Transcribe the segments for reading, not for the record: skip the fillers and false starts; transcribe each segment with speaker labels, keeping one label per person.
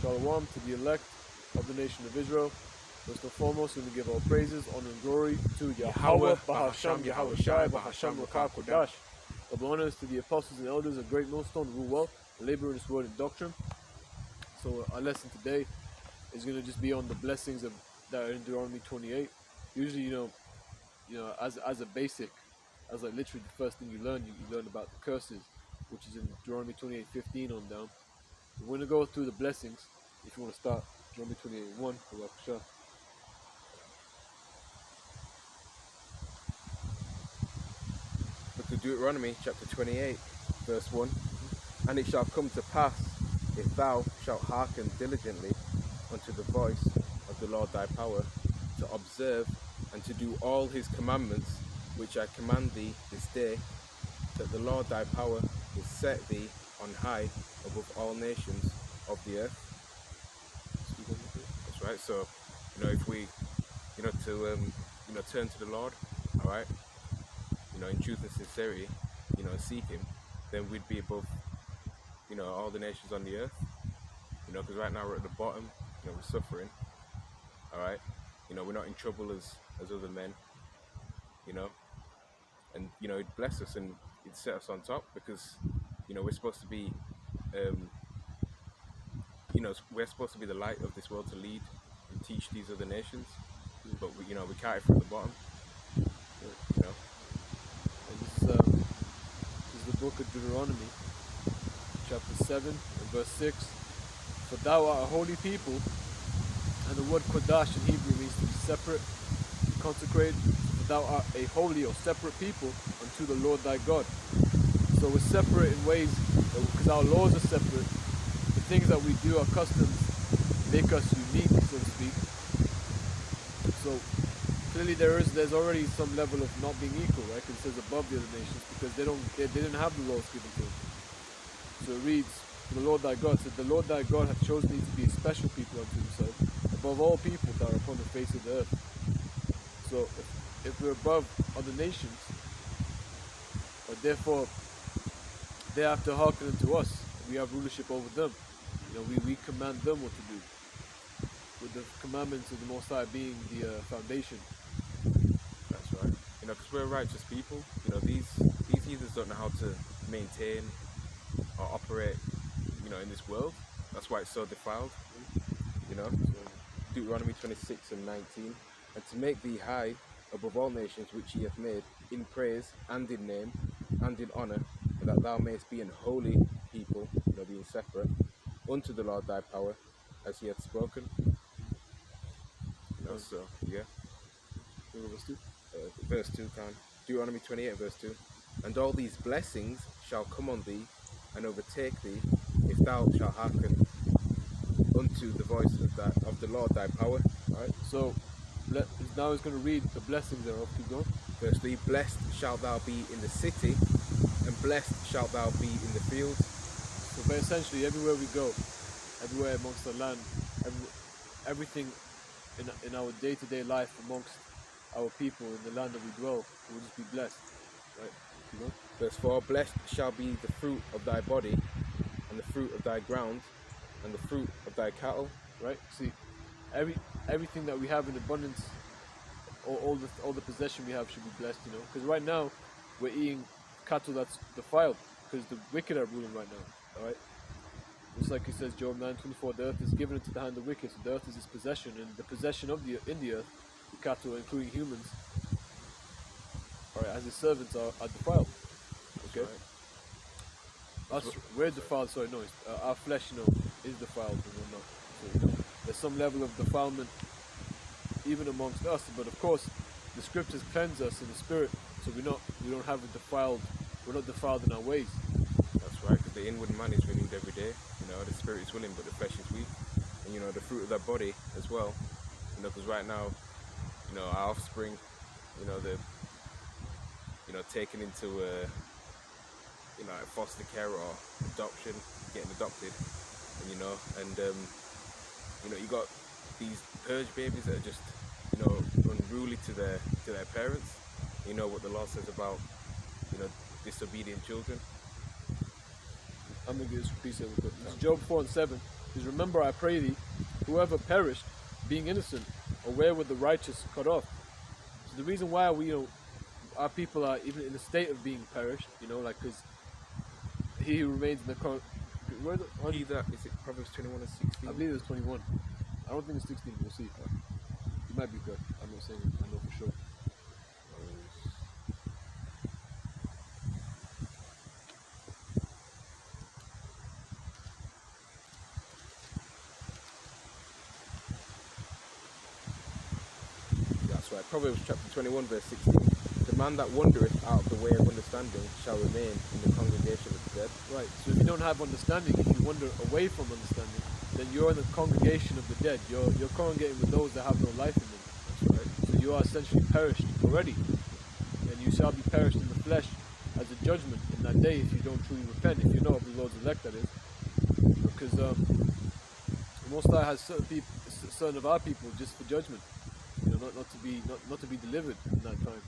Speaker 1: Shalom to the elect of the nation of Israel. First and foremost, we give all praises, honor, and glory to Yahweh, Bahasham, Yahweh Shai, Bahasham, Rakah, Kodash. Double honors to the apostles and elders of Great Millstone who rule well, labor in this word and doctrine. So our lesson today is going to just be on the blessings that are in Deuteronomy 28. Usually, you know, as a basic, as like literally the first thing you learn about the curses, which is in Deuteronomy 28:15 on down. We're going to go through the blessings. If you want to start, Deuteronomy 28:1.
Speaker 2: Book of Deuteronomy chapter 28 verse 1. And it shall come to pass, if thou shalt hearken diligently unto the voice of the Lord thy power, to observe and to do all his commandments which I command thee this day, that the Lord thy power will set thee on high above all nations of the earth. That's right. So, if we, turn to the Lord, all right, in truth and sincerity, and seek him, then we'd be above, all the nations on the earth, because right now we're at the bottom, we're suffering, all right, we're not in trouble as other men, and, he'd bless us and he'd set us on top because, we're supposed to be, we're supposed to be the light of this world to lead and teach these other nations, but we can't from the bottom,
Speaker 1: And this is the book of Deuteronomy, chapter 7 and verse 6. For thou art a holy people, and the word Kodash in Hebrew means to be separate, consecrated. For thou art a holy or separate people unto the Lord thy God. So we're separate in ways, because our laws are separate. The things that we do, our customs, make us unique, so to speak. So clearly there's already some level of not being equal, right? Because it says above the other nations, because they didn't have the laws given to them. So it reads, the Lord thy God said, the Lord thy God hath chosen thee to be a special people unto himself, above all people that are upon the face of the earth. So if we're above other nations, therefore they have to hearken unto us. We have rulership over them. We command them what to do, with the commandments of the Most High being the foundation.
Speaker 2: That's right. Because we're righteous people. These heathens don't know how to maintain or operate, in this world. That's why it's so defiled. Deuteronomy 26 and 19. And to make thee high above all nations which he hath made, in praise and in name and in honour, and that thou mayest be an holy people, being separate, unto the Lord thy power, as he hath spoken. So, yeah.
Speaker 1: Verse 2.
Speaker 2: Verse 2, Deuteronomy 28, verse 2. And all these blessings shall come on thee, and overtake thee, if thou shalt hearken unto the voice of the Lord thy power.
Speaker 1: Alright, so now he's going to read the blessings thereof. Keep going.
Speaker 2: Verse 3. Blessed shalt thou be in the city, and blessed shalt thou be in the field.
Speaker 1: So but essentially everywhere we go, everywhere amongst the land, everything in our day-to-day life amongst our people in the land that we dwell will just be blessed. Right? Keep going.
Speaker 2: Verse 4. Blessed shall be the fruit of thy body, and the fruit of thy ground, and the fruit of thy cattle.
Speaker 1: Right? See, everything that we have in abundance, all the possession we have should be blessed. Because right now we're eating cattle that's defiled, because the wicked are ruling right now. All right. Just like it says, Job 9:24, the earth is given into the hand of the wicked. So the earth is his possession, and the possession of in the earth, the cattle, including humans, all right, as his servants are defiled. Okay.
Speaker 2: Right.
Speaker 1: We're defiled. Sorry, no, our flesh, is defiled and whatnot. So there's some level of defilement even amongst us, but of course, the scriptures cleanse us in the spirit, so we don't have it defiled. We're not defiled in our ways.
Speaker 2: That's right, because the inward man is renewed every day. The spirit is willing, but the flesh is weak. And the fruit of that body as well. Because right now, our offspring, they're, taken into foster care or adoption, getting adopted, and you got these purge babies that are just, unruly to their parents. What the law says about, disobedient children.
Speaker 1: I'm going to get this piece of it. It's Job 4:7. Is remember, I pray thee, whoever perished, being innocent, or where were the righteous cut off? So the reason why we, our people are even in a state of being perished, like because he who remains in the where the,
Speaker 2: He that is it Proverbs 21 and 16?
Speaker 1: I believe it was 21. I don't think it's 16. We'll see. You might be good. I'm not saying it. I know for sure.
Speaker 2: That's right. Proverbs chapter 21 verse 16. The man that wandereth out of the way of understanding shall remain in the congregation of the dead.
Speaker 1: Right. So if you don't have understanding, if you wander away from understanding, then you're in the congregation of the dead. You're congregating with those that have no life in them.
Speaker 2: That's right.
Speaker 1: So you are essentially perished already, and you shall be perished in the flesh as a judgment in that day if you don't truly repent. If you're not of the Lord's elect, that is, because the Most High has certain of our people just for judgment. Not to be delivered in that time.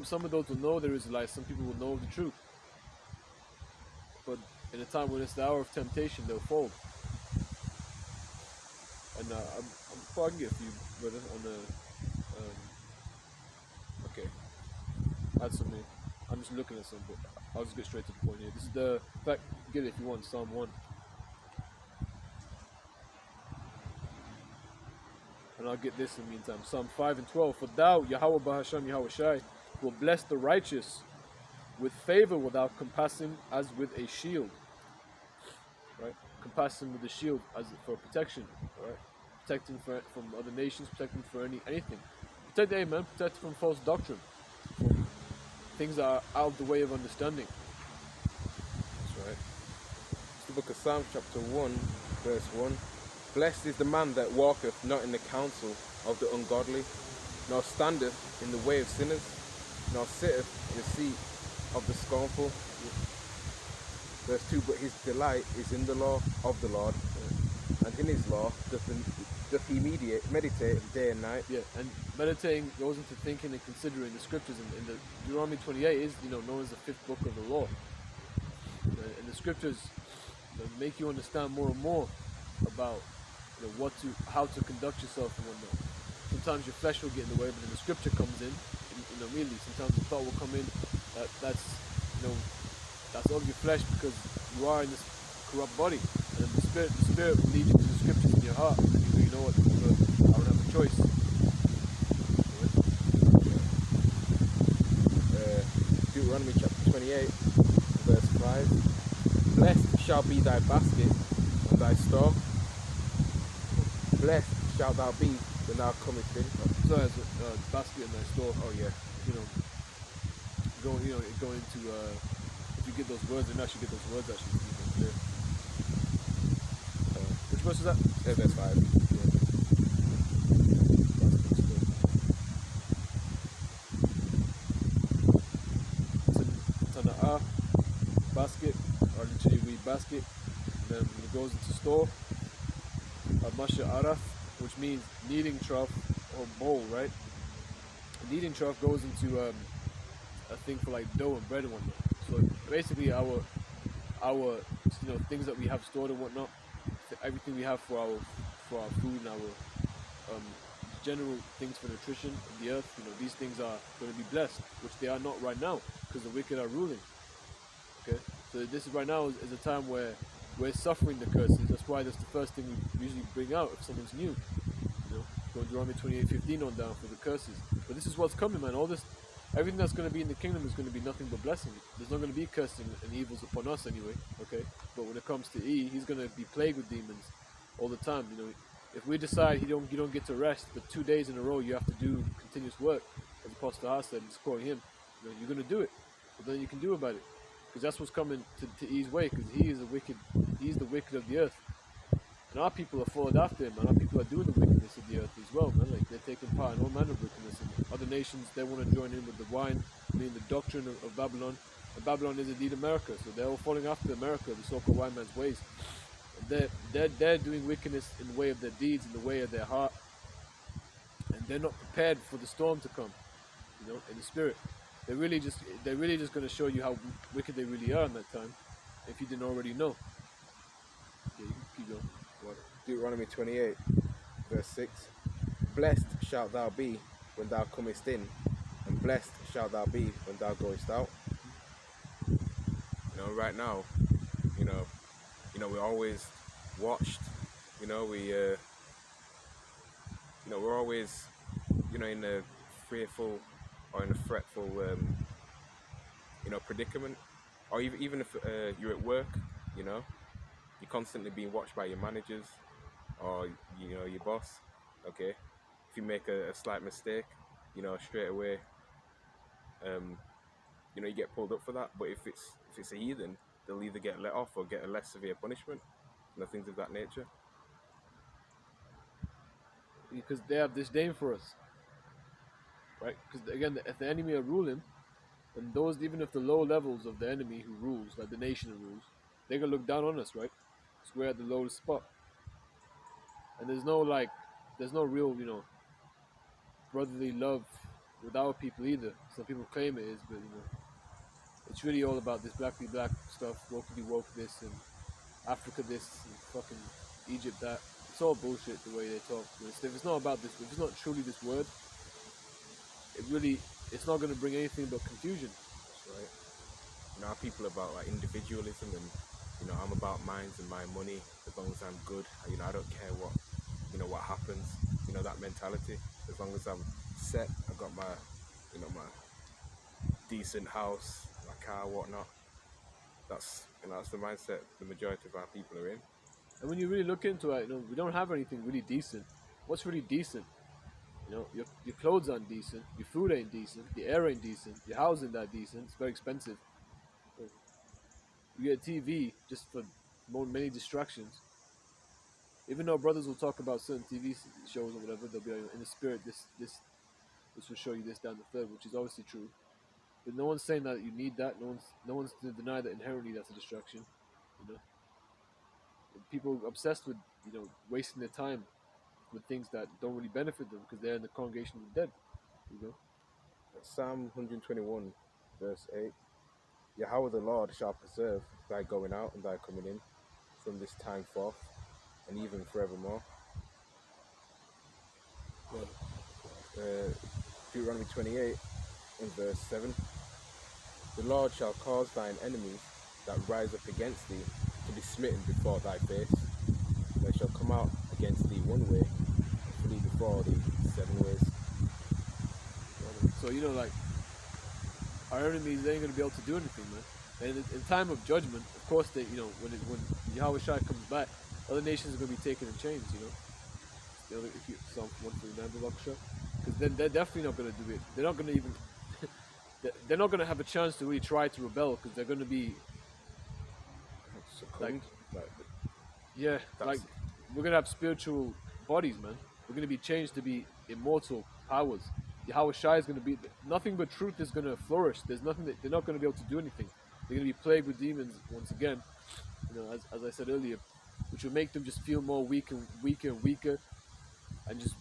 Speaker 1: Some of those will know there is a lie. Some people will know the truth. But in a time when it's the hour of temptation, they'll fold. And before I can get a few, brother, on the okay, add some in. I'm just looking at some, but I'll just get straight to the point here. This is in fact, get it if you want, Psalm 1. And I'll get this in the meantime. Psalm 5 and 12. For thou, Yahweh Bahasham Yahweh Shai, will bless the righteous. With favor wilt thou compass him as with a shield. Right? Compass him with a shield as for protection. Right? Protect him from other nations, protect him for anything. Protect the man, protect him from false doctrine. From things that are out of the way of understanding.
Speaker 2: That's right. It's the book of Psalms chapter 1, verse 1. Blessed is the man that walketh not in the counsel of the ungodly, nor standeth in the way of sinners, nor sitteth in the seat of the scornful. Verse 2, but his delight is in the law of the Lord, and in his law doth he meditate day and night.
Speaker 1: Yeah, and meditating goes into thinking and considering the scriptures. And the Deuteronomy 28 is, known as the fifth book of the law. And the scriptures make you understand more and more about how to conduct yourself and whatnot. Sometimes your flesh will get in the way, but then the scripture comes in, immediately. Sometimes the thought will come in that's of your flesh because you are in this corrupt body, and then the spirit will lead you to the scriptures in your heart, and then you know what, I don't have a choice.
Speaker 2: Deuteronomy chapter 28, verse 5. Blessed shall be thy basket and thy store. Blessed shalt thou be when thou comest in.
Speaker 1: So as a basket in thy store.
Speaker 2: Oh yeah.
Speaker 1: Go into if you get those words, and actually get those words actually clear. Which verse is that?
Speaker 2: Verse 5.
Speaker 1: Tana'ah, basket, or literally read basket, and then it goes into store. Masha Araf, which means kneading trough or bowl, right? A kneading trough goes into a thing for like dough and bread and whatnot. So basically our things that we have stored and whatnot, everything we have for our food and our general things for nutrition of the earth, these things are going to be blessed, which they are not right now because the wicked are ruling. Okay, so this is right now is a time where we're suffering the curses. That's why that's the first thing we usually bring out if someone's new. Go Deuteronomy 28:15 on down for the curses. But this is what's coming, man. All this, everything that's going to be in the kingdom is going to be nothing but blessing. There's not going to be cursing and evils upon us anyway. Okay, but when it comes to he's going to be plagued with demons all the time. If we decide you don't get to rest, but 2 days in a row you have to do continuous work, as Apostle Har said, he's quoting him. You're going to do it. But then you can do about it, because that's what's coming to E's way. Because he's the wicked of the earth. And our people are followed after him, and our people are doing the wickedness of the earth as well, man. Like, they're taking part in all manner of wickedness. And other nations, they want to join in with the wine, the doctrine of Babylon. And Babylon is indeed America, so they're all following after America, the so-called white man's ways. And they're doing wickedness in the way of their deeds, in the way of their heart, and they're not prepared for the storm to come, in the spirit. They're really just going to show you how wicked they really are in that time, if you didn't already know. Yeah, you can keep go.
Speaker 2: Well, Deuteronomy 28, verse 6. Blessed shalt thou be when thou comest in, and blessed shalt thou be when thou goest out. Right now, you know, we're always watched. We're always, in a fearful or in a fretful, predicament. Or even if you're at work, you're constantly being watched by your managers or your boss. Okay, if you make a slight mistake, straight away, you get pulled up for that. But if it's a heathen, they'll either get let off or get a less severe punishment, things of that nature.
Speaker 1: Because they have disdain for us, right? Because again, if the enemy are ruling, then those, even if the low levels of the enemy who rules, like the nation who rules, they're gonna look down on us, right? Because we're at the lowest spot, and there's no real, brotherly love with our people either. Some people claim it is, but it's really all about this black be black stuff, woke be woke this, and Africa this, and fucking Egypt that. It's all bullshit the way they talk. If it's not about this, if it's not truly this word, it's not going to bring anything but confusion.
Speaker 2: That's right. Our people are about like individualism, and I'm about mines and my money. As long as I'm good, I don't care what happens. That mentality. As long as I'm set, I've got my decent house, my car, whatnot. That's the mindset the majority of our people are in.
Speaker 1: And when you really look into it, we don't have anything really decent. What's really decent? Your clothes aren't decent, your food ain't decent, the air ain't decent, your house ain't that decent. It's very expensive. You get a TV just for many distractions. Even though brothers will talk about certain TV shows or whatever, they'll be like, in the spirit, this will show you this, down the third, which is obviously true. But no one's saying that you need that. No one's to deny that inherently that's a distraction. You know, people obsessed with wasting their time with things that don't really benefit them because they're in the congregation of the dead. You know,
Speaker 2: Psalm 121, verse 8. Yahweh the Lord shall preserve thy going out and thy coming in from this time forth and even forevermore. Deuteronomy 28 and verse 7. The Lord shall cause thine enemies that rise up against thee to be smitten before thy face. They shall come out against thee one way and flee before thee 7 ways.
Speaker 1: so like our enemies, they ain't gonna be able to do anything, man. And in time of judgment, of course, when Yahweh Shai comes back, other nations are gonna be taken in chains. If you Psalm 139, because then they're definitely not gonna do it. They're not gonna even. They're not gonna have a chance to really try to rebel because they're gonna be
Speaker 2: succumbed.
Speaker 1: We're gonna have spiritual bodies, man. We're gonna be changed to be immortal powers. Yahweh Shai is gonna be nothing but truth is gonna flourish. There's nothing that they're not gonna be able to do anything. They're gonna be plagued with demons once again. As I said earlier, which will make them just feel more weaker and weaker, and just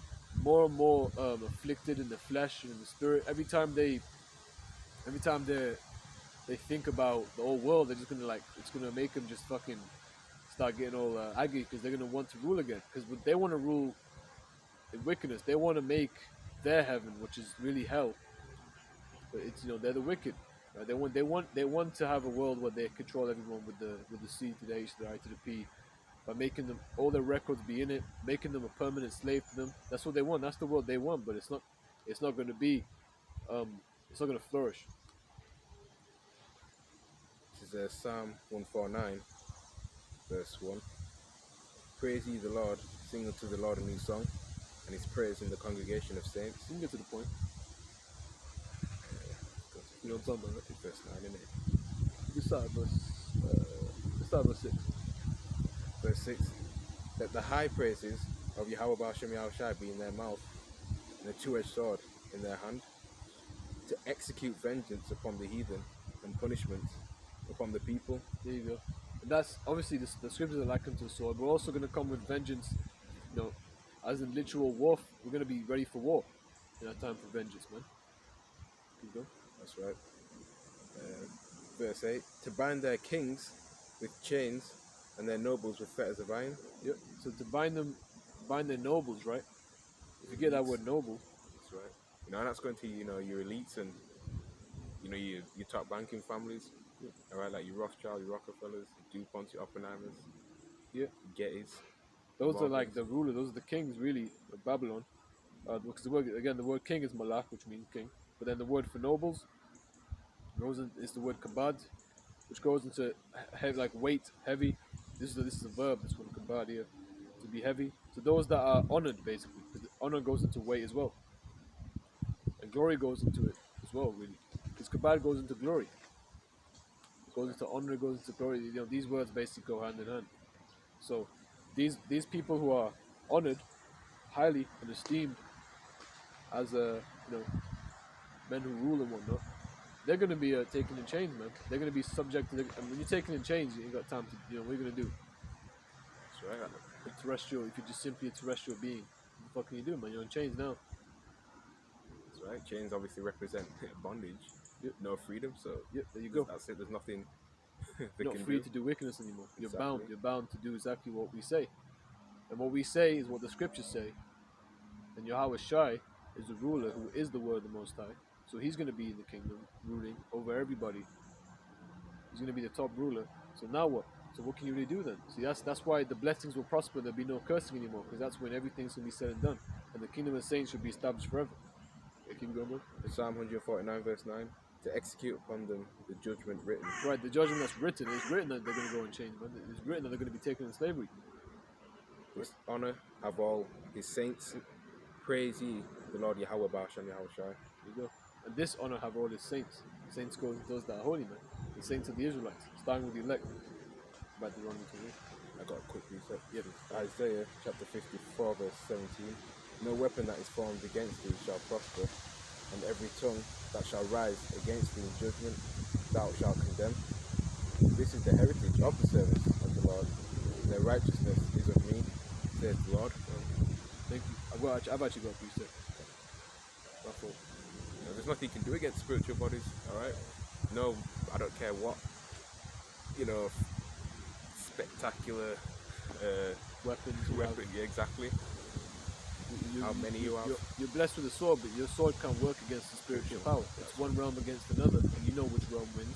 Speaker 1: more and more afflicted in the flesh and in the spirit. Every time they think about the whole world, they're just gonna it's gonna make them just fucking start getting all aggy because they're gonna want to rule again. Because they want to rule in wickedness. They want to make their heaven, which is really hell. But it's they're the wicked. Right? They want to have a world where they control everyone with the C to the H to the I to the P, by making them all their records be in it, making them a permanent slave to them. That's what they want. That's the world they want. But it's not. It's not going to be. It's not going to flourish.
Speaker 2: This is Psalm 149, verse 1. Praise ye the Lord, sing unto the Lord a new song, and his praise in the congregation of saints.
Speaker 1: You can get to the point. You know what I'm talking about, right?
Speaker 2: Verse 9, innit?
Speaker 1: You start verse 6.
Speaker 2: Verse 6. Let the high praises of Yahweh Ba'ashem Yahushai be in their mouth, and a two-edged sword in their hand, to execute vengeance upon the heathen and punishment upon the people.
Speaker 1: There you go. And that's obviously the scriptures are likened to a sword. We're also going to come with vengeance, as in literal war. We're going to be ready for war in our time for vengeance, man. Keep going.
Speaker 2: That's right. Verse 8. To bind their kings with chains and their nobles with fetters of iron.
Speaker 1: Yep. So to bind their nobles, right? If you get that word noble,
Speaker 2: That's right. And that's going to your elites and your top banking families.
Speaker 1: Yep.
Speaker 2: All right, like your Rothschild, your Rockefellers, your DuPont, your Oppenheimers,
Speaker 1: Yep.
Speaker 2: Gettys,
Speaker 1: Those are like
Speaker 2: Morgans.
Speaker 1: the rulers. Those are the kings, really, of Babylon. Because the word king is malach, which means king. But then the word for nobles is the word kabad, which goes into like weight, heavy. This is a verb. This word kabad here, to be heavy. So those that are honored, basically, because honor goes into weight as well, and glory goes into it as well, really. Because kabad goes into glory, it goes into honor, it goes into glory. These words basically go hand in hand. So these people who are honored highly and esteemed as men who rule and whatnot, they're going to be taken in chains, man. They're going to be subject to and when you're taken in chains, you ain't got time to, what are you going to do?
Speaker 2: That's right.
Speaker 1: If you're just simply a terrestrial being, what the fuck can you do, man? You're in chains now.
Speaker 2: That's right. Chains obviously represent bondage,
Speaker 1: Yep.
Speaker 2: no freedom. So
Speaker 1: Yep, there you go.
Speaker 2: that's it. There's nothing they
Speaker 1: You're not
Speaker 2: can
Speaker 1: free
Speaker 2: do.
Speaker 1: to do wickedness anymore. You're
Speaker 2: Exactly.
Speaker 1: bound to do exactly what we say. And what we say is what the scriptures say. And Yahweh Shai is the ruler who is the word of the Most High. So he's going to be in the kingdom, ruling over everybody. He's going to be the top ruler. So now what? So what can you really do then? See, that's why the blessings will prosper. There'll be no cursing anymore, because that's when everything's going to be said and done. And the kingdom of saints should be established forever. Okay, keep going, man.
Speaker 2: Psalm 149 verse 9, to execute upon them the judgment written.
Speaker 1: Right, the judgment that's written, it's written that they're going to go in chains, man. It's written that they're going to be taken in slavery.
Speaker 2: His honor have all his saints. Praise ye the Lord Yahweh Bashan Yahweh Shai.
Speaker 1: There you go. And this honor have all his saints. Saints go to those that are holy, man. The saints of the Israelites, starting with the elect. By Deuteronomy 28.
Speaker 2: I got a quick reset.
Speaker 1: Yep.
Speaker 2: Isaiah chapter 54 verse 17. No weapon that is formed against thee shall prosper, and every tongue that shall rise against thee in judgment thou shalt condemn. This is the heritage of the servants of the Lord. Their righteousness is of me, says the Lord.
Speaker 1: Thank you. I've actually got a precept. That's all.
Speaker 2: There's nothing you can do against spiritual bodies, alright? No, I don't care what, spectacular
Speaker 1: Weapons.
Speaker 2: weapon, yeah, exactly. How many you have?
Speaker 1: You're blessed with a sword, but your sword can't work against the spiritual power. It's one realm against another, and you know which realm wins.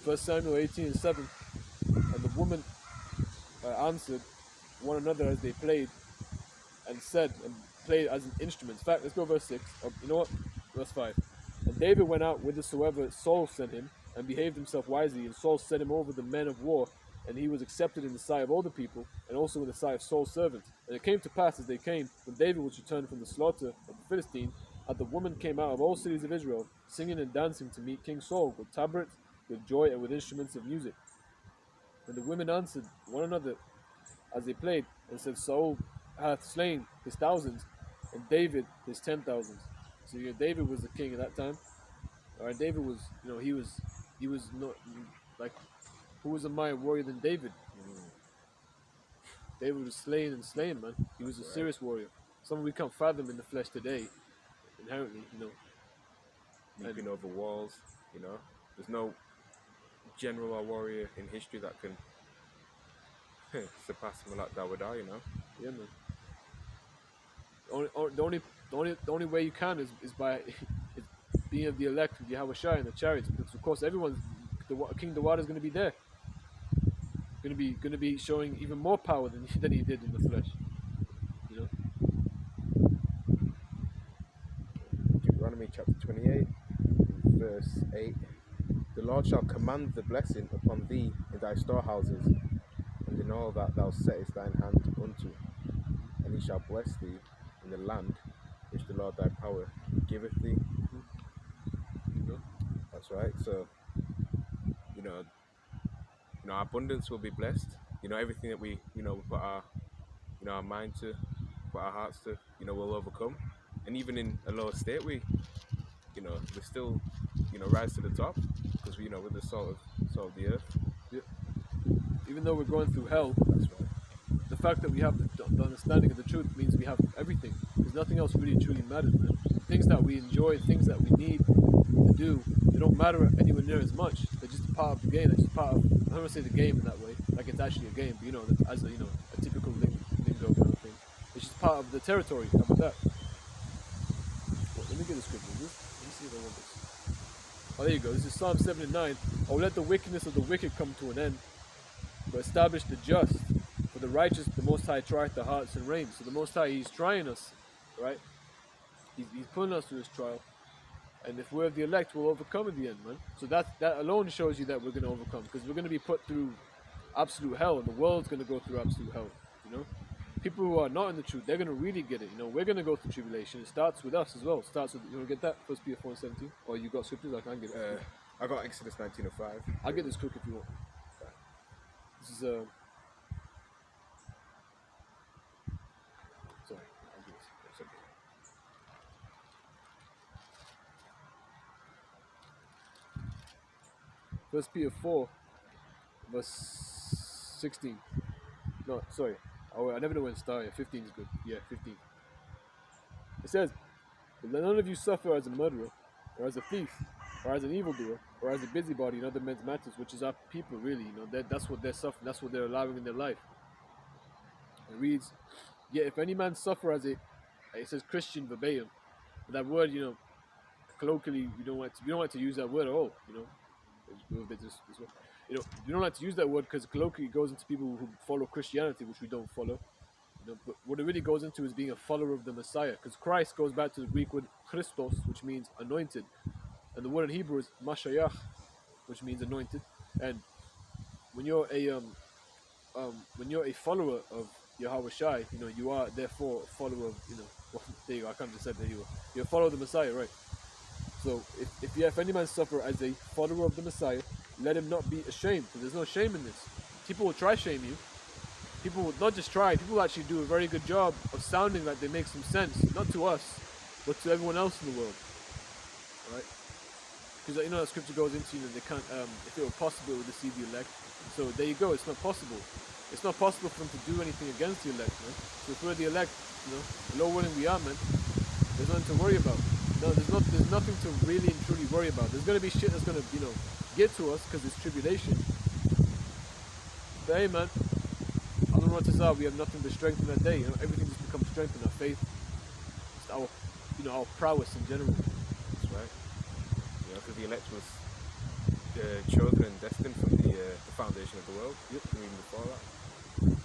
Speaker 1: 1 Samuel 18:7. And the woman answered one another as they played, and played as an instrument. In fact, let's go verse 6. You know what? Verse 5. And David went out whithersoever Saul sent him, and behaved himself wisely, and Saul set him over the men of war, and he was accepted in the sight of all the people, and also in the sight of Saul's servants. And it came to pass as they came, when David was returned from the slaughter of the Philistine, that the woman came out of all cities of Israel, singing and dancing to meet King Saul, with tabrets, with joy, and with instruments of music. And the women answered one another as they played, and said, Saul hath slain his thousands, and David his 10,000s. So David was the king at that time. Alright, David was, he was not like, who was a mightier warrior than David? David was slain and slain, man. He was a serious warrior. Someone we can't fathom in the flesh today, inherently,
Speaker 2: Leaping over walls, There's no general or warrior in history that can surpass Malak Dawada,
Speaker 1: Yeah, man. The only way you can is by is being of the elect of Yahweh Shai and the chariots, because of course King Dawada is going to be there. Going to be showing even more power than he did in the flesh.
Speaker 2: Deuteronomy chapter 28, verse 8. The Lord shall command the blessing upon thee in thy storehouses, and in all that thou settest thine hand unto, and he shall bless thee in the land which the Lord thy power giveth thee. That's right. So, our abundance will be blessed. Everything that we put our mind to, put our hearts to, we'll overcome. And even in a lower state, we still, rise to the top, because we're the salt of the earth.
Speaker 1: Yeah. Even though we're going through hell,
Speaker 2: That's right.
Speaker 1: the fact that we have the understanding of the truth means we have everything. There's nothing else really truly matters, man. Things that we enjoy, things that we need to do, they don't matter anywhere near as much. They're just a part of the game. They're just part of, I don't want to say the game in that way, like it's actually a game, but as a, a typical lingo kind of thing. It's just part of the territory. How about that? Well, let me get the scripture. Let me see if I want this. Oh, there you go. This is Psalm 79. Oh, let the wickedness of the wicked come to an end, but establish the just. For the righteous, the Most High trieth the hearts and reins. So the Most High, He's trying us, right? He's putting us through His trial. And if we're the elect, we'll overcome in the end, man. So that alone shows you that we're going to overcome. Because we're going to be put through absolute hell. And the world's going to go through absolute hell, People who are not in the truth, they're going to really get it. We're going to go through tribulation. It starts with us as well. It starts with, you want to get that? 1 Peter 4:17? Or you got scriptures? I can't get it.
Speaker 2: I got Exodus 19:05.
Speaker 1: I'll get this quick if you want. This is sorry, I'll get this. It's okay. First Peter 4, verse 16. No, sorry. I never know when to start. 15 is good. Yeah, 15. It says, "But let none of you suffer as a murderer, or as a thief, or as an evildoer, or as a busybody in other men's matters," which is our people, really. That's what they're suffering. That's what they're allowing in their life. It reads, "Yet if any man suffer as a," it says Christian verbatim. But that word, colloquially, we don't like to use that word at all. We don't like to use that word because colloquially it goes into people who follow Christianity, which we don't follow. But what it really goes into is being a follower of the Messiah, because Christ goes back to the Greek word Christos, which means anointed, and the word in Hebrew is Mashayach, which means anointed. And when you're a follower of Yahweh Shai, you are therefore a follower of, well, there you go, I can't just say that you're a follower of the Messiah, right? So if any man suffer as a follower of the Messiah, let him not be ashamed. So there's no shame in this. People will try shame you. People will not just try. People will actually do a very good job of sounding like they make some sense, not to us, but to everyone else in the world. Right? Because that scripture goes into they can't. If it were possible, it would deceive the elect. So there you go. It's not possible. It's not possible for them to do anything against the elect, man. So if we're the elect, Lord willing we are, man. There's nothing to worry about. No, there's nothing to really and truly worry about. There's gonna be shit that's gonna, get to us because it's tribulation. But hey, man, Allah Ta'ala, we have nothing but strength in that day. Everything just becomes strength in our faith. It's our, our prowess in general.
Speaker 2: That's right. Because the elect was chosen and destined from the foundation of the world.
Speaker 1: Yep.
Speaker 2: Even before that.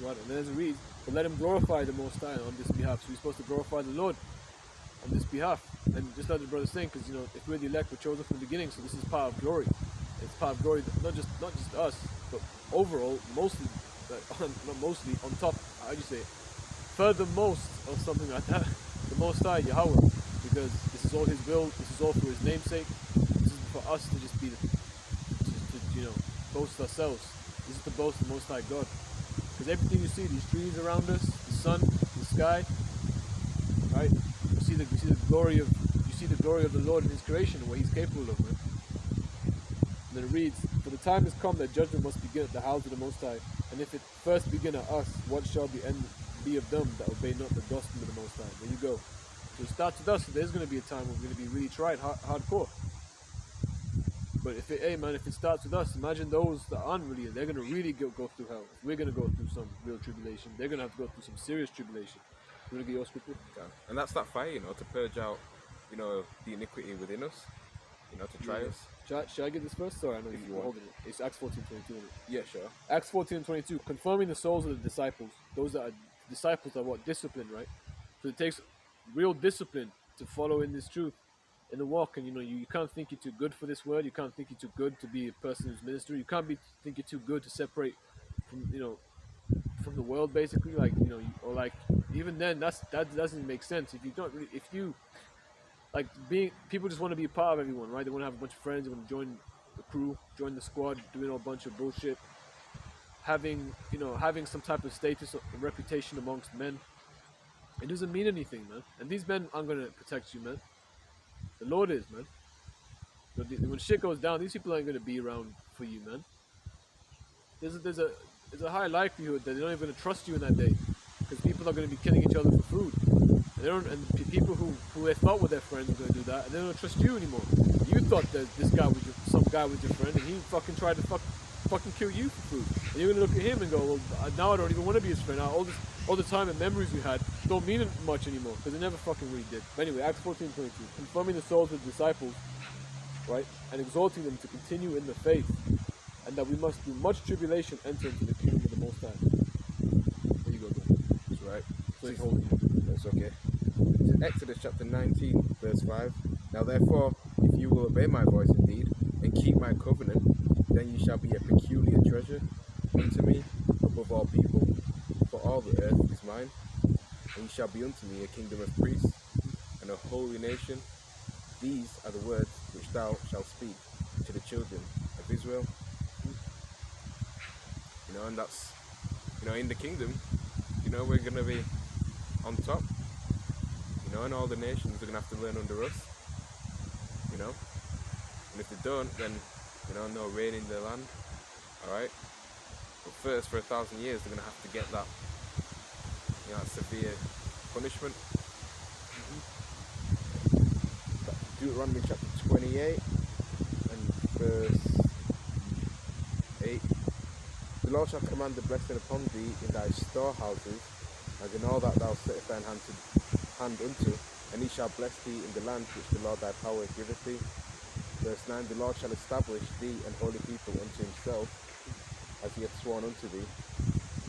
Speaker 1: Right, and then as it reads, "But let him glorify the Most High on this behalf." So we're supposed to glorify the Lord on this behalf. And just like the brother's saying, because if we're the elect, we're chosen from the beginning, so this is part of glory. It's part of glory, not just us, but overall, mostly, not mostly, on top, how do you say it? Furthermost, or something like that, the Most High, Yahweh, because this is all His will, this is all for His namesake. This is for us to just be, to boast ourselves. This is to boast the Most High God. Because everything you see, these trees around us, the sun, the sky, right? You see the glory of the Lord in His creation and what He's capable of, man. And then it reads, "For the time has come that judgment must begin at the house of the Most High. And if it first begin at us, what shall the end be of them that obey not the gospel of the Most High?" There you go. So it starts with us. So there's going to be a time when we're going to be really tried hardcore. But if it starts with us, imagine those that aren't really, they're going to really go through hell. If we're going to go through some real tribulation, they're going to have to go through some serious tribulation. You want to get your scripture?
Speaker 2: Yeah. And that's that fire, to purge out, the iniquity within us, to try us.
Speaker 1: Should I get this first? Sorry, I know
Speaker 2: If you
Speaker 1: you're
Speaker 2: want.
Speaker 1: holding it. It's Acts 14:22, isn't it?
Speaker 2: Yeah, sure.
Speaker 1: Acts 14:22, confirming the souls of the disciples. Those that are disciples are what? Discipline, right? So it takes real discipline to follow in this truth, in the walk. And you can't think you're too good for this word. You can't think you're too good to be a person who's minister. You can't think you're too good to separate from from the world, basically. Like or like even then, that doesn't make sense. If you like people just want to be a part of everyone, right? They want to have a bunch of friends. They want to join the crew, join the squad, doing a bunch of bullshit, having some type of status or reputation amongst men. It doesn't mean anything, man. And these men aren't gonna protect you, man. The Lord is, man. When shit goes down, these people aren't gonna be around for you, man. there's a high likelihood that they're not even going to trust you in that day, because people are going to be killing each other for food. And they don't, and people who they thought were their friends were going to do that, and they don't trust you anymore. You thought that this guy was some guy was your friend, and he fucking tried to fucking kill you for food. And you're going to look at him and go, well, now I don't even want to be his friend. All the time and memories we had don't mean much anymore, because they never fucking really did. But anyway, Acts 14:22, confirming the souls of the disciples, right, and exhorting them to continue in the faith, and that we must through much tribulation enter into the kingdom of the Most High. There you go, bro.
Speaker 2: That's right.
Speaker 1: So he's holding you.
Speaker 2: That's okay. To Exodus chapter 19, verse 5. Now therefore, if you will obey my voice indeed, and keep my covenant, then you shall be a peculiar treasure unto me above all people, for all the earth is mine, and you shall be unto me a kingdom of priests and a holy nation. These are the words which thou shalt speak to the children of Israel. And that's, in the kingdom, we're going to be on top, and all the nations are going to have to learn under us, and if they don't, then, no rain in their land, alright, but first, for 1,000 years, they're going to have to get that, that severe punishment. Deuteronomy chapter 28 and verse 8. The Lord shall command the blessing upon thee in thy storehouses, and in all that thou settest thine hand unto, and he shall bless thee in the land which the Lord thy power giveth thee. Verse 9. The Lord shall establish thee an holy people unto himself, as he hath sworn unto thee,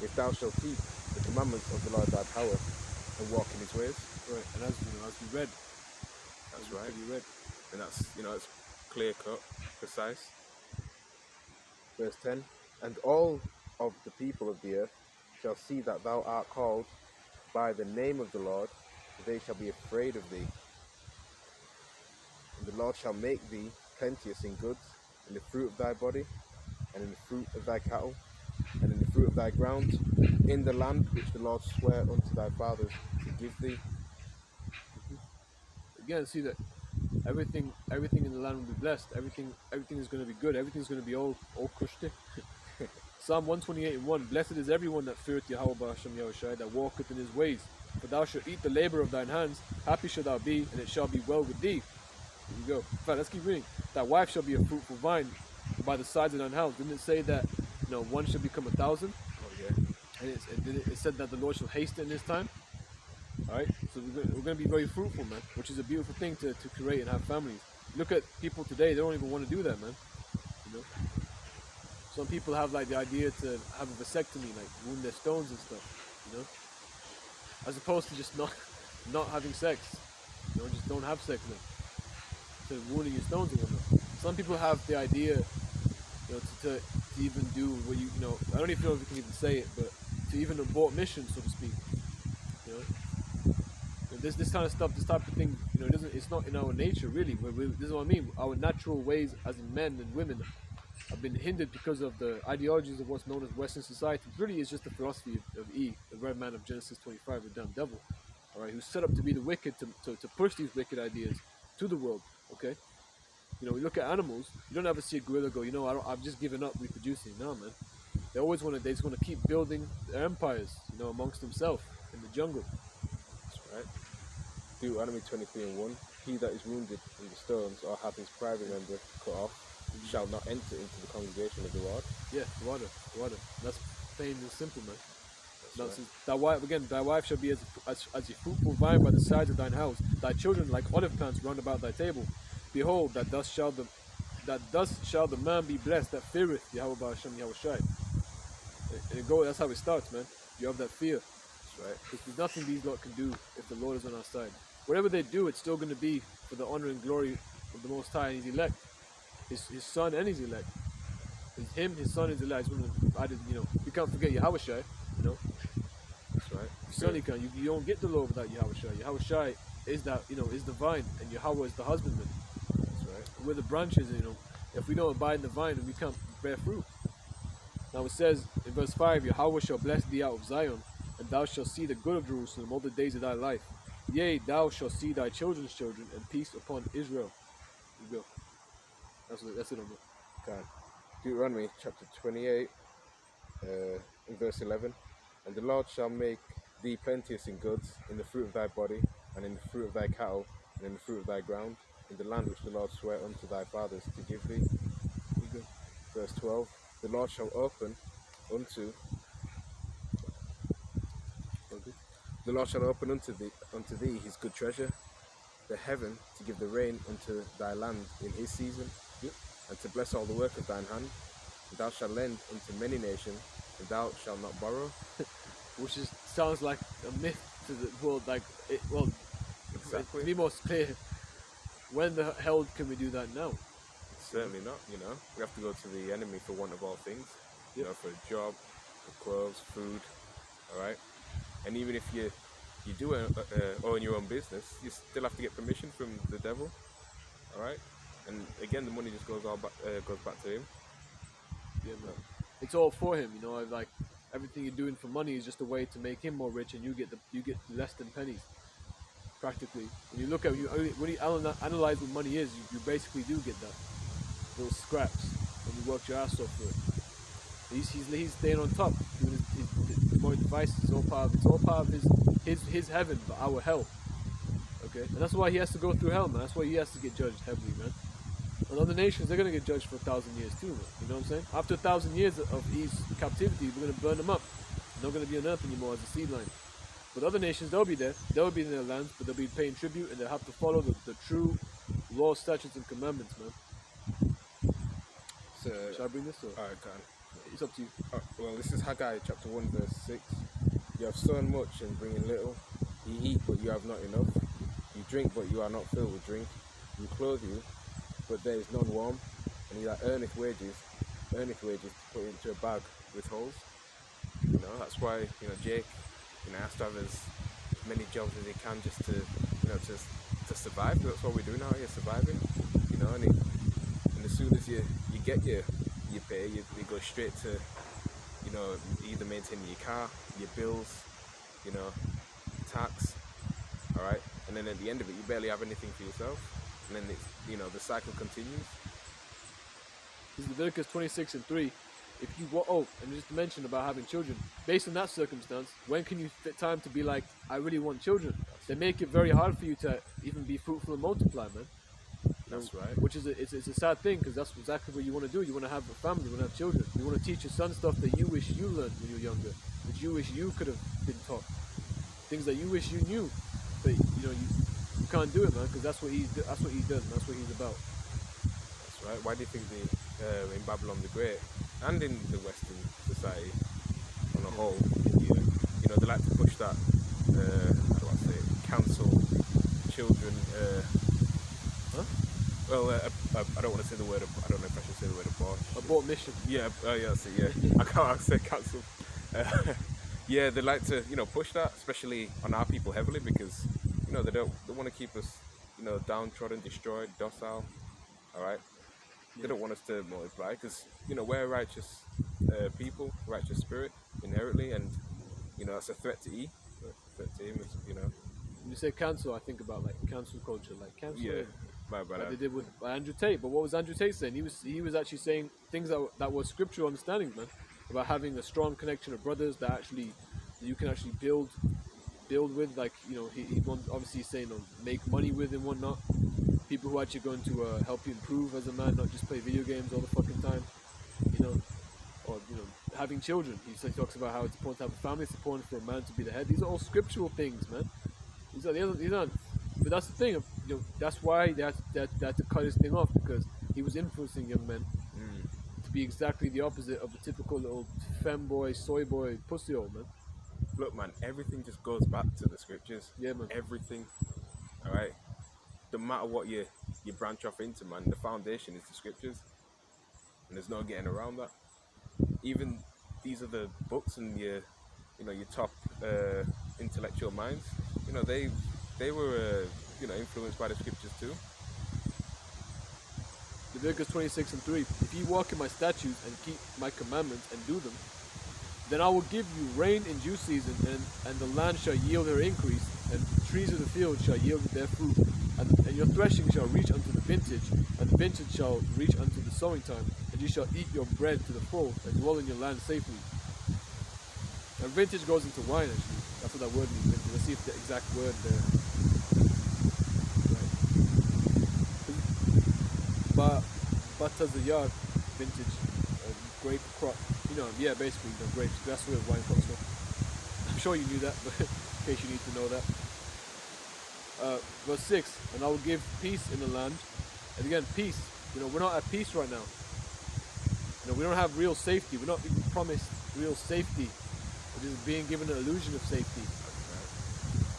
Speaker 2: if thou shalt keep the commandments of the Lord thy power, and walk in his ways.
Speaker 1: Right, and as we read,
Speaker 2: that's right.
Speaker 1: You read.
Speaker 2: And that's, it's clear cut, precise. Verse 10. And all of the people of the earth shall see that thou art called by the name of the Lord, they shall be afraid of thee. And the Lord shall make thee plenteous in goods, in the fruit of thy body, and in the fruit of thy cattle, and in the fruit of thy ground, in the land which the Lord sware unto thy fathers to give thee.
Speaker 1: Again, see that everything in the land will be blessed. Everything is going to be good. Everything's going to be all kushti. Psalm 128:1. Blessed is everyone that feareth Yahweh B'Hashem Yahushai, that walketh in his ways. For thou shalt eat the labor of thine hands. Happy shalt thou be, and it shall be well with thee. Here we go. In fact, let's keep reading. Thy wife shall be a fruitful vine by the sides of thine house. Didn't it say that one shall become 1,000?
Speaker 2: Oh yeah.
Speaker 1: And it said that the Lord shall hasten in his time. Alright, so we're going to be very fruitful, man, which is a beautiful thing to create and have families. Look at people today, they don't even want to do that, man. Some people have like the idea to have a vasectomy, like wound their stones and stuff, as opposed to just not having sex, just don't have sex, man, instead of wounding your stones and whatnot. Some people have the idea, to even do what I don't even know if you can even say it, but to even abort mission, so to speak. This kind of stuff, this type of thing, it's not in our nature, really. This is what I mean. Our natural ways as men and women have been hindered because of the ideologies of what's known as Western society. It really is just the philosophy of E, the red man of Genesis 25, the damn devil, all right, who's set up to be the wicked, to push these wicked ideas to the world, okay? We look at animals, you don't ever see a gorilla go, I've just given up reproducing. No, man. They just want to keep building their empires, amongst themselves in the jungle.
Speaker 2: That's right. Deuteronomy 23:1. He that is wounded in the stones or hath his private member cut off shall not enter into the congregation of the Lord.
Speaker 1: Yeah, water. That's plain and simple, man.
Speaker 2: That's right.
Speaker 1: Thy wife shall be as a fruitful vine by the sides of thine house, thy children like olive plants round about thy table. Behold, that thus shall the man be blessed that feareth Yahweh B'Hashem Yahushai. And that's how it starts, man. You have that fear.
Speaker 2: That's right.
Speaker 1: Because there's nothing these lot can do if the Lord is on our side. Whatever they do, it's still going to be for the honor and glory of the Most High and His elect, His Son and His elect. His Son, His elect. You can't forget Yahushai.
Speaker 2: That's right.
Speaker 1: You certainly can. You don't get the law without Yahushai. Yahushai is that is the vine, and Yahweh is the husbandman.
Speaker 2: That's right.
Speaker 1: We're the branches. If we don't abide in the vine, then we can't bear fruit. Now it says in verse 5, Yahweh shall bless thee out of Zion, and thou shalt see the good of Jerusalem all the days of thy life. Yea, thou shalt see thy children's children, and peace upon Israel. Here you go. That's it on that.
Speaker 2: God. Deuteronomy chapter 28 in verse 11, and the Lord shall make thee plenteous in goods, in the fruit of thy body, and in the fruit of thy cattle, and in the fruit of thy ground, in the land which the Lord sware unto thy fathers to give thee.
Speaker 1: Okay.
Speaker 2: Verse 12, the Lord shall open unto
Speaker 1: Okay.
Speaker 2: the Lord shall open unto thee his good treasure, the heaven, to give the rain unto thy land in his season,
Speaker 1: Yep.
Speaker 2: and to bless all the work of thine hand. And thou shalt lend unto many nations, and thou shalt not borrow.
Speaker 1: Which is sounds like a myth to the world. Like, to
Speaker 2: Exactly.
Speaker 1: be more clear, when the hell can we do that now?
Speaker 2: Certainly not, We have to go to the enemy for want of all things,
Speaker 1: Yep.
Speaker 2: for a job, for clothes, food, all right? And even if you do own your own business, you still have to get permission from the devil, all right? And again, the money just goes back to him.
Speaker 1: Yeah, man. It's all for him, Like everything you're doing for money is just a way to make him more rich, and you get less than pennies, practically. When you look at when you analyze what money is, you basically do get that little scraps when you work your ass off for it. He's staying on top, doing his more devices. It's all part of his heaven, but our hell. Okay, and that's why he has to go through hell, man. That's why he has to get judged heavily, man. And other nations, they're gonna get judged for 1,000 years too, man. You know what I'm saying? After 1,000 years of his captivity, we're gonna burn them up. They're not gonna be on earth anymore as a seed line. But other nations, they'll be there. They'll be in their lands, but they'll be paying tribute, and they'll have to follow the true law, statutes, and commandments, man.
Speaker 2: So,
Speaker 1: Shall I bring this or?
Speaker 2: all right, Khan.
Speaker 1: It's up to you.
Speaker 2: Well, this is Haggai chapter 1, verse 6. You have sown much and bring in little. You eat, but you have not enough. You drink, but you are not filled with drink. You clothe you, but there is none warm. And he that earneth wages to put into a bag with holes. That's why, Jake, has to have as many jobs as he can just to, to survive. That's what we do now, surviving. And as soon as you get your pay, you go straight to, either maintaining your car, your bills, tax, all right? And then at the end of it, you barely have anything for yourself. And then it's, the cycle continues.
Speaker 1: This is Leviticus 26:3. If you and just to mention about having children, based on that circumstance, when can you fit time to be like, I really want children? They make it very hard for you to even be fruitful and multiply, man.
Speaker 2: That's right.
Speaker 1: Which is it's a sad thing, because that's exactly what you want to do. You want to have a family, you want to have children. You want to teach your son stuff that you wish you learned when you were younger, that you wish you could have been taught, things that you wish you knew, but you can't do it, man, because that's what he does, and that's what he's about.
Speaker 2: That's right. Why do you think in Babylon the Great and in the Western society on a whole, India, they like to push that, how do I say it, cancel children. Well, I don't want to say the word. I don't know if I should say the word abortion.
Speaker 1: Abort mission.
Speaker 2: Yeah. Yeah. See. Yeah. I can't say cancel. Yeah, they like to, push that, especially on our people heavily, because, they want to keep us, downtrodden, destroyed, docile. All right. They don't want us to multiply, because, we're a righteous people, righteous spirit inherently, and that's a threat to him.
Speaker 1: When you say cancel, I think about like cancel culture, like cancel.
Speaker 2: Yeah.
Speaker 1: Like they did with Andrew Tate. But what was Andrew Tate saying? He was actually saying things that were scriptural understandings, man, about having a strong connection of brothers that you can actually build with. Like he obviously saying make money with and whatnot. People who are actually going to help you improve as a man, not just play video games all the fucking time. Or having children. He talks about how it's important to have a family. It's important for a man to be the head. These are all scriptural things, man. These aren't. But that's the thing. That's why they had to cut his thing off, because he was influencing young men to be exactly the opposite of the typical little femboy, soy boy, pussy hole, man.
Speaker 2: Look, man, everything just goes back to the scriptures.
Speaker 1: Yeah, man.
Speaker 2: Everything. All right. No matter what you branch off into, man, the foundation is the scriptures, and there's no getting around that. Even these are the books and your top intellectual minds. They were influenced by the scriptures too.
Speaker 1: Leviticus 26:3. If you walk in my statutes and keep my commandments and do them, then I will give you rain in due season, and the land shall yield her increase, and the trees of the field shall yield their fruit, and your threshing shall reach unto the vintage, and the vintage shall reach unto the sowing time, and you shall eat your bread to the full, and dwell in your land safely. And vintage goes into wine, actually. That's what that word means, vintage. Let's see if the exact word there. Right. Batazayar, vintage, grape crop. Yeah, basically, grapes. That's where wine comes from. I'm sure you knew that, but in case you need to know that. Verse 6, and I will give peace in the land. And again, peace. We're not at peace right now. We don't have real safety. We're not even promised real safety. We're just being given an illusion of safety.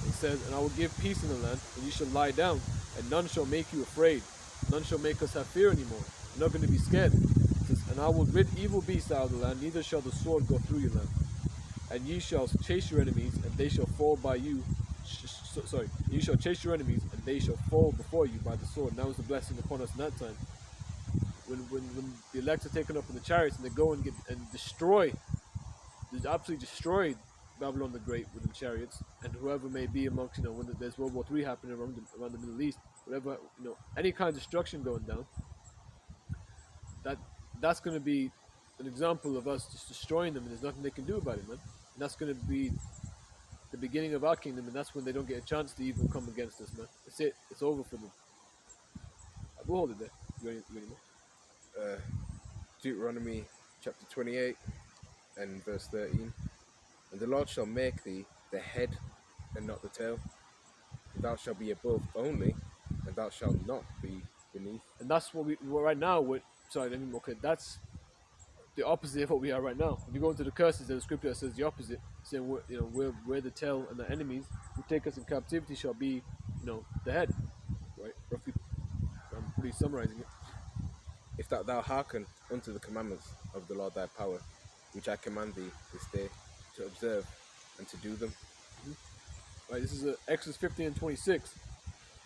Speaker 1: It says, and I will give peace in the land, and you shall lie down, and none shall make you afraid. None shall make us have fear anymore. You're not going to be scared. It says, and I will rid evil beasts out of the land, neither shall the sword go through your land. And ye shall chase your enemies, and they shall fall by you. You shall chase your enemies, and they shall fall before you by the sword. And that was the blessing upon us in that time. When the elect are taken up in the chariots, and they go and destroy, they absolutely destroy Babylon the Great with the chariots, and whoever may be amongst, when there's World War III happening around the Middle East, whatever, any kind of destruction going down, that's going to be an example of us just destroying them, and there's nothing they can do about it, man. And that's going to be the beginning of our kingdom, and that's when they don't get a chance to even come against us, man. That's it. It's over for them. We'll hold it there. You ready more?
Speaker 2: Deuteronomy chapter 28 and verse 13. And the Lord shall make thee the head and not the tail. And thou shalt be above only, and thou shalt not be beneath.
Speaker 1: And that's what we're right now. That's the opposite of what we are right now. If you go into the curses, there's a scripture that says the opposite, saying we're the tail, and the enemies who take us in captivity shall be, the head. Right? Roughly, I'm pretty summarizing it.
Speaker 2: If that thou hearken unto the commandments of the Lord thy power, which I command thee this day, to observe and to do them.
Speaker 1: Mm-hmm. Right, this is Exodus 15 and 26. It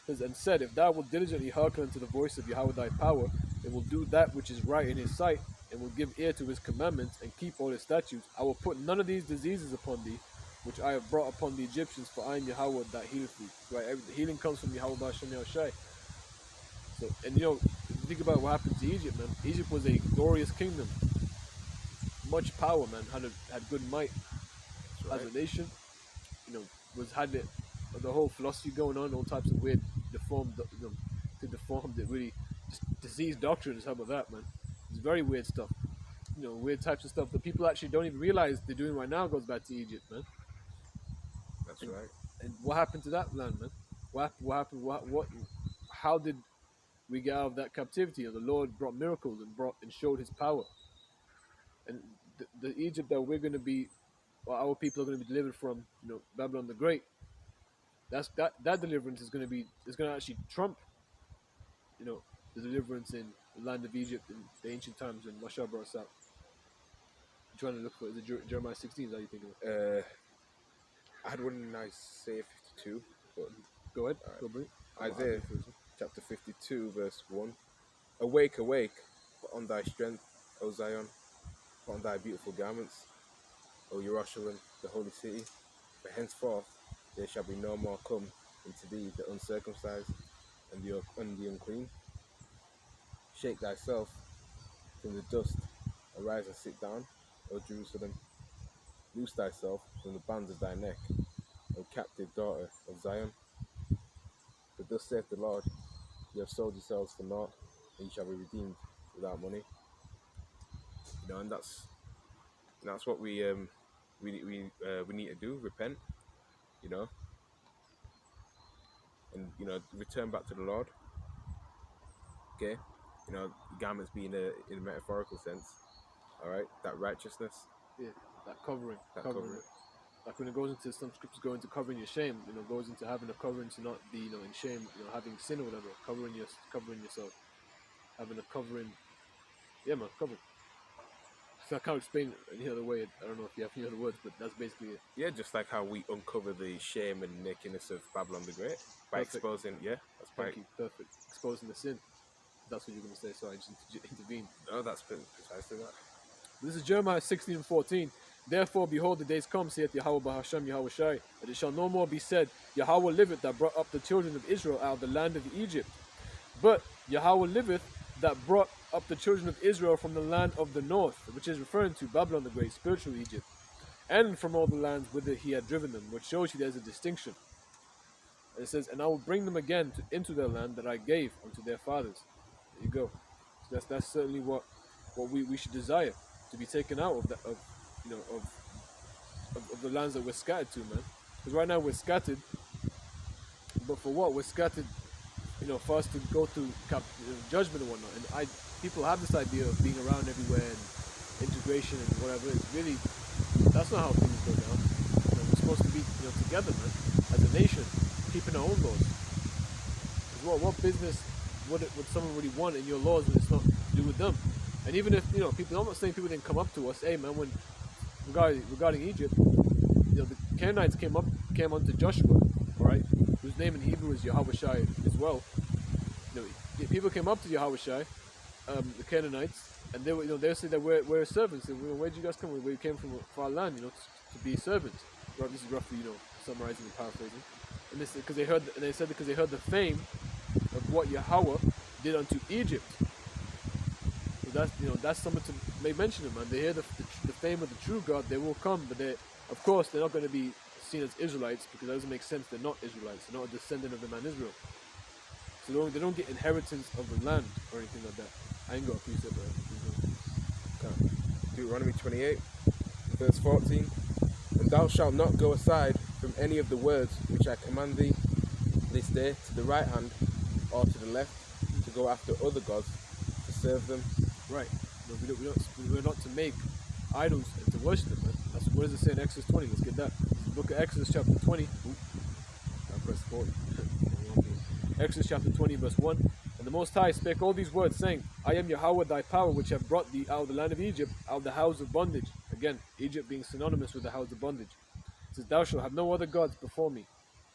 Speaker 1: says, and said, if thou wilt diligently hearken unto the voice of Yahweh thy power, and will do that which is right in his sight, and will give ear to his commandments, and keep all his statutes, I will put none of these diseases upon thee, which I have brought upon the Egyptians, for I am Yahweh that healeth thee. Right, the healing comes from Yahweh B'Hashem Yahushai. So, and think about what happened to Egypt, man. Egypt was a glorious kingdom, much power, man. Had good might as a nation. Had the whole philosophy going on, all types of weird, deformed, really just diseased doctrines. How about that, man? It's very weird stuff. Weird types of stuff that people actually don't even realize they're doing right now goes back to Egypt, man.
Speaker 2: That's right.
Speaker 1: And what happened to that land, man? What happened? What? How did we get out of that captivity? The Lord brought miracles and showed His power. And the Egypt that we're going to be, or our people are going to be delivered from, Babylon the Great. That deliverance is going to actually trump, the deliverance in the land of Egypt in the ancient times when Moshe brought us out. I'm trying to look for, is it Jeremiah 16? Is that you thinking of?
Speaker 2: I had one in Isaiah 52, but
Speaker 1: go ahead.
Speaker 2: Right.
Speaker 1: Go bring it.
Speaker 2: Isaiah chapter 52, verse 1. Awake, awake, put on thy strength, O Zion, put on thy beautiful garments, O Jerusalem, the holy city. For henceforth there shall be no more come into thee the uncircumcised and the unclean. Shake thyself from the dust, arise and sit down, O Jerusalem. Loose thyself from the bands of thy neck, O captive daughter of Zion. For thus saith the Lord, you have sold yourselves for naught, and you shall be redeemed without money. And that's what we need to do, repent, and return back to the Lord. Okay, garments being in a metaphorical sense. All right, that righteousness.
Speaker 1: Yeah, that covering. Like when it goes into, some scriptures go into covering your shame, goes into having a covering to not be, in shame, having sin or whatever, covering yourself, having a covering. Yeah, man, covering. So I can't explain it any other way. I don't know if you have any other words, but that's basically it.
Speaker 2: Yeah, just like how we uncover the shame and nakedness of Babylon the Great by exposing. Yeah, that's
Speaker 1: Thank you. Perfect. Exposing the sin. That's what you're going to say. So I just intervened.
Speaker 2: No, that's precisely that.
Speaker 1: This is Jeremiah 16 and 14. Therefore, behold, the days come, saith Yahweh B'Hashem Yahushai, that it shall no more be said, Yahweh liveth, that brought up the children of Israel out of the land of Egypt. But Yahweh liveth, that brought up the children of Israel from the land of the north, which is referring to Babylon the Great, spiritual Egypt. and from all the lands whither he had driven them, which shows you there's a distinction. And it says, and I will bring them again into their land that I gave unto their fathers. There you go. So that's certainly what we should desire, to be taken out of you know of the lands that we're scattered to, man. Because right now we're scattered, but for what? We're scattered, for us to go through judgment and whatnot. And people have this idea of being around everywhere and integration and whatever. It's really, that's not how things go down. We're supposed to be, together, man, as a nation, keeping our own laws. Because what business would someone really want in your laws when it's not to do with them? And even if people, I'm not saying people didn't come up to us. Hey, man, when regarding Egypt, the Canaanites came onto Joshua, all right, whose name in Hebrew is Yahweh as well. People came up to Yahweh, the Canaanites, and they say that we're servants. And, where did you guys come? We came from a far land, to be servants. This is roughly, summarizing and paraphrasing. And this because they heard the fame of what Yahweh did unto Egypt. So that's something to make mention of, man. They hear the fame of the true God. They will come, but of course they're not going to be seen as Israelites, because that doesn't make sense. They're not Israelites. They're not a descendant of the man Israel. So they don't get inheritance of the land or anything like that. I ain't got a precept,
Speaker 2: Okay. Deuteronomy 28, verse 14. And thou shalt not go aside from any of the words which I command thee this day to the right hand or to the left, to go after other gods, to serve them.
Speaker 1: Right. No, we're not to make idols and to worship them, man. What does it say in Exodus 20? Let's get that. Look at Exodus chapter 20. I pressed forward. Exodus chapter 20, verse 1. And the Most High spake all these words, saying, I am Yahweh thy power, which have brought thee out of the land of Egypt, out of the house of bondage. Again, Egypt being synonymous with the house of bondage. It says, thou shalt have no other gods before me.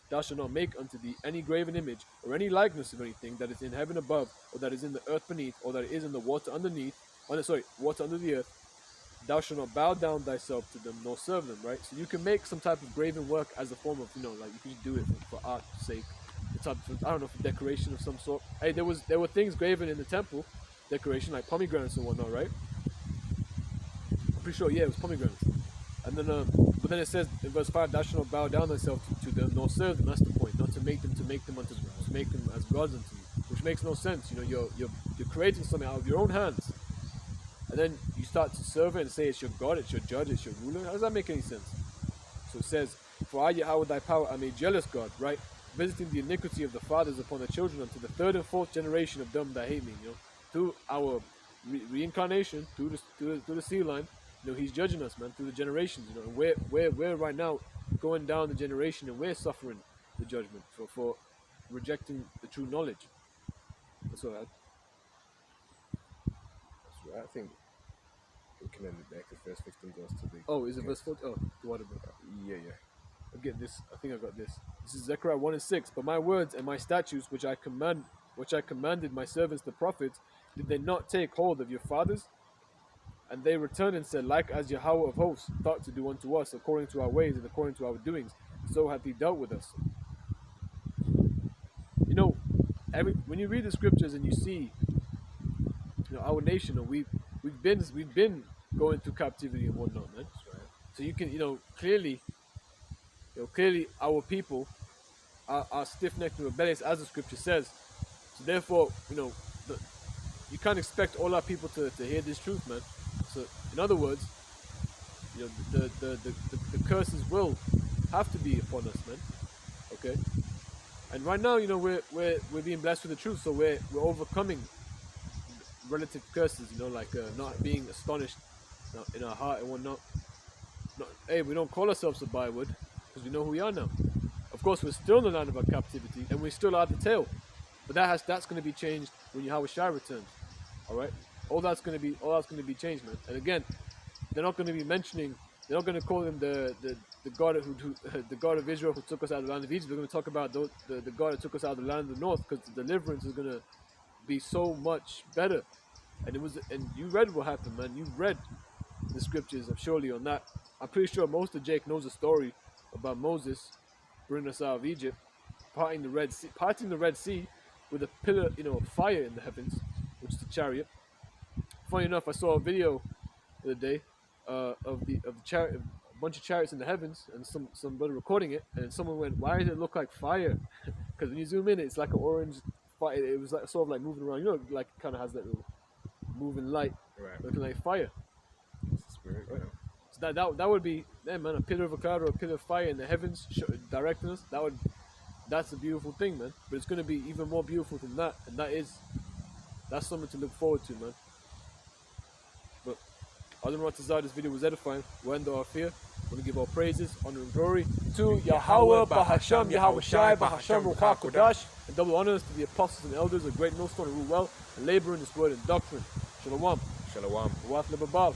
Speaker 1: Thou shalt not make unto thee any graven image, or any likeness of anything that is in heaven above, or that is in the earth beneath, or that is in the water underneath, water under the earth. Thou shalt not bow down thyself to them, nor serve them, right? So you can make some type of graven work as a form of, like you can do it for art's sake. I don't know, for decoration of some sort. Hey, there were things graven in the temple, decoration, like pomegranates and whatnot, right? I'm pretty sure, yeah, it was pomegranates. And then, but then it says in verse 5, thou shalt not bow down thyself to them, nor serve them. That's the point. Not to make them to make them as gods unto you, which makes no sense. You're creating something out of your own hands, and then you start to serve it and say it's your God, it's your judge, it's your ruler. How does that make any sense? So it says, for I, Yahweh thy power, am a jealous God, right? Visiting the iniquity of the fathers upon the children unto the third and fourth generation of them that hate me. Through our reincarnation, through the sea line, he's judging us, man, through the generations. And we're right now going down the generation, and we're suffering the judgment for rejecting the true knowledge. That's all right.
Speaker 2: That's right. I think we can end it there because verse 15 goes to the.
Speaker 1: Oh, is it verse 14? Oh, the water.
Speaker 2: Yeah.
Speaker 1: I get this. I think I got this. This is Zechariah 1 and 6. But my words and my statutes, which I commanded my servants the prophets, did they not take hold of your fathers? And they returned and said, like as Yahweh of hosts thought to do unto us, according to our ways and according to our doings, so hath he dealt with us. When you read the scriptures and you see, our nation, we've been going through captivity and whatnot, man. Right. So you can, clearly our people are stiff-necked and rebellious, as the scripture says. So therefore, you can't expect all our people to hear this truth, man. So in other words, the curses will have to be upon us, man. Okay. And right now, we're being blessed with the truth, so we're overcoming relative curses, like not being astonished in our heart and whatnot. Hey, we don't call ourselves a byword because we know who we are now. Of course, we're still in the land of our captivity, and we still are the tail. But that's going to be changed when Yahweh Shai returns. All right, all that's going to be changed, man. And again, they're not going to be mentioning. They're not going to call him the God the God of Israel who took us out of the land of Egypt. They're going to talk about the God that took us out of the land of the north, because the deliverance is going to be so much better. And you read what happened, man. You read the scriptures, surely, on that. I'm pretty sure most of Jake knows the story about Moses bringing us out of Egypt, parting the Red Sea with a pillar, of fire in the heavens, which is the chariot. Funny enough, I saw a video the other day of the chariot, bunch of chariots in the heavens, and some brother recording it, and someone went, "Why does it look like fire?" Because when you zoom in, it's like an orange fire. It was like sort of like moving around. You know, like it kind of has that little moving light,
Speaker 2: Right.
Speaker 1: looking like fire.
Speaker 2: It's the spirit.
Speaker 1: Right.
Speaker 2: Yeah.
Speaker 1: So that would be, man, a pillar of a cloud or a pillar of fire in the heavens directing us. That's a beautiful thing, man. But it's gonna be even more beautiful than that, and that's something to look forward to, man. But other than this video was edifying. We're under our fear. We're gonna give all praises, honor, and glory to Yahweh, Bahasham, Yahweh Shai, Bahasham, Ruach Kodash, and double honors to the apostles and elders, a great millstone, and rule well, and labor in this word and doctrine. Shalom.
Speaker 2: Shalom.
Speaker 1: Waf Lebabal.